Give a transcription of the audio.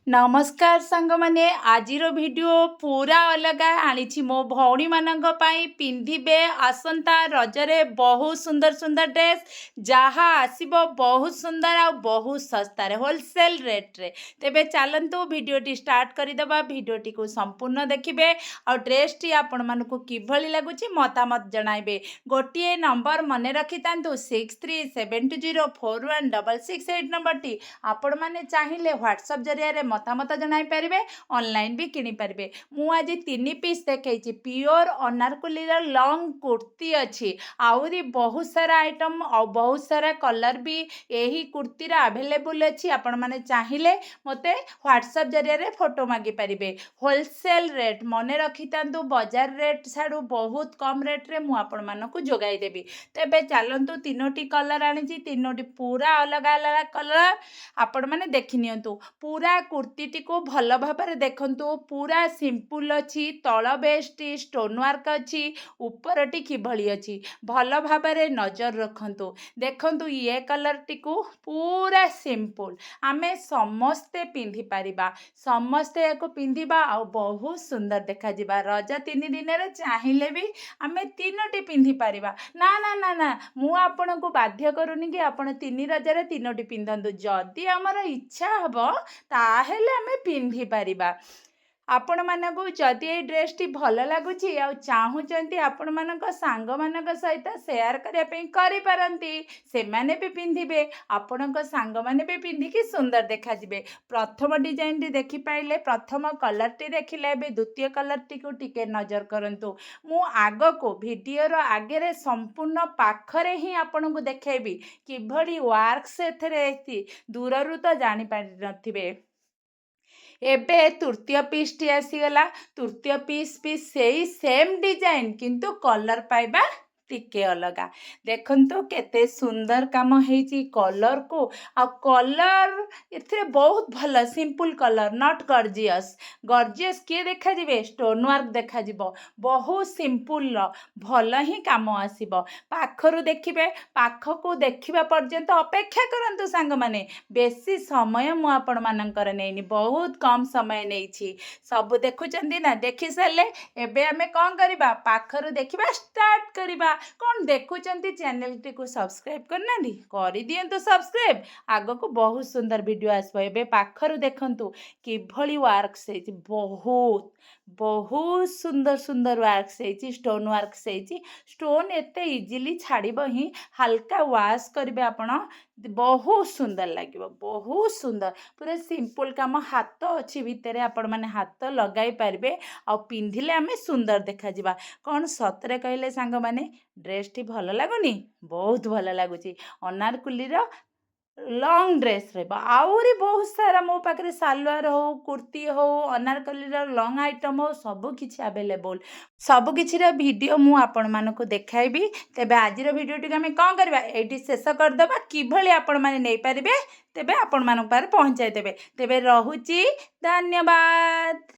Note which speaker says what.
Speaker 1: नमस्कार सांग माने आजिर वीडियो पूरा अलग आनी मो भौणी मानक पई पिंधिबे आसंता रजरे बहुत सुंदर सुंदर ड्रेस जहाँ आसीबो बहुत सुंदर आ बहुत सस्तार होलसेल रेट रे। तेबे चलतु भिडटी स्टार्ट करदेवा भिडटी को संपूर्ण देखिए आ ड्रेस टी आपण मानक किभली लगुच मतामत जणाइबे। गोटे नंबर मन रखी था 6372041668 नंबर टी आपण माने चाहिए व्हाट्सएप जरिया मतामत जनाई पारे ऑनलाइन भी किनी पारे। मु आज 3 पीस देखी प्योर अनारकली लॉन्ग कुर्ती अच्छी आहरी बहुत सारा आइटम और बहुत सारा कलर भी यही कुर्तीर अवेलेबल अच्छी। आपण माने चाहिए मते व्हाट्सएप जरिया फोटो मागी पारे। होलसेल रेट मन रखी था बाजार रेट छाड़ू बहुत कम रेट रे मु आपण मानकु जोगाई देबी। तेबे चलतु तीनोटी कलर आनी तीनोटी पूरा अलग अलग कलर आपण माने देखि नियंतु। पूरा कुर्ती टी को भल भाव देखंतु पूरा सिंपल अच्छी तल बेस्टी स्टोन वर्क अच्छी उपरटी किभली अच्छी भल भाव नजर रखंतु। देखंतु ये कलर टी को पूरा सिंपल आमे समस्ते पिंधि पारिबा समस्ते याको पिंधिबा आ बहुत सुंदर देखा जिबा। रज 3 दिन रे चाहिले भी आमे तीनोटी पिंधि पारिबा। ना ना ना ना मु आपन को बाध्य करूनी कि आपण 3 रजरे तीनोटी पिंधंतु। जदि हमर इच्छा हबो ताहेले आमे पिंधि पारिबा। आपण मानक जदि ये ड्रेस टी भल लगुच आ चाहूचंती आपण मानक सांग मानक सहित शेयर करिया पे करि पारंती से माने भी पिंधिबे आपणक सांग माने भी पिंधिकी सुंदर देखा जिबे। प्रथम डिजाइन टी देखि पाइले प्रथम कलर टी देखिले बे द्वितीय कलर टी को टिके नजर करंतु। मु आग को वीडियो रो आगे रे संपूर्ण पाखरे ही आपण को देखेबी किभली वर्क से थरे दूररु तो जानि पारि नथिबे। एबे तृतीय पीस टी आसीगला तृतीय पीस भी सेई सेम डिजाइन किंतु कलर पाइबा टिके अलगा। देखंतु केते सुंदर काम हेची कलर को आ कलर इथे बहुत भल simple colour not gorgeous. Gorgeous किए देखा जिवे स्टोन वर्क देखा जिवो बहुत सिंपल भल ही काम आसीबो। पाखरु देखिबे पाख को देखिबा पर्यंत अपेक्षा करंतु सांग माने बेसी समय मु आपण मानकर नेनी बहुत कम समय नेछि सब देखुचंदी ना। देखि सारे एबे आमे कोन करिबा पाखरु देखिबा स्टार्ट करिबा। कौन देखुचंती चैनल टी को सब्सक्राइब करना दी करि दियंतु सब्सक्राइब आगो को बहुत सुंदर वीडियो आसबो। एबे पाखरु देखंतु किभली वर्क से बहुत बहुत सुंदर सुंदर वर्क से स्टोन वर्क से स्टोन एते इजीली छाड़िबो ही हल्का वाश करिबे आपण बहुत सुंदर लगे बहुत सुंदर पूरा सिंपल काम हाथ अच्छी भितर आपण माने हाथ लगाई पारे आ पिंधिले आमे सुंदर देखा जिबा। कौन सतरे कहले सांग माने ड्रेस टी भल लगुनी बहुत भल लगुच। अनारकली लॉन्ग ड्रेस रहा आहरी बहुत सारा मो पाखे सालवार हो कुर्ती हो अनारकली लॉन्ग आइटम हो सबकि अवेलेबल सबकि वीडियो मु आपण मानक देखाइबी। तेबे आजिर वीडियो टी आमे कौन करबा एठी शेष करदेबा किभली आपण माने नै पारिबे तेबे आपण मानक पारे पहुंचाई देबे। तेबे रहुची धन्यवाद।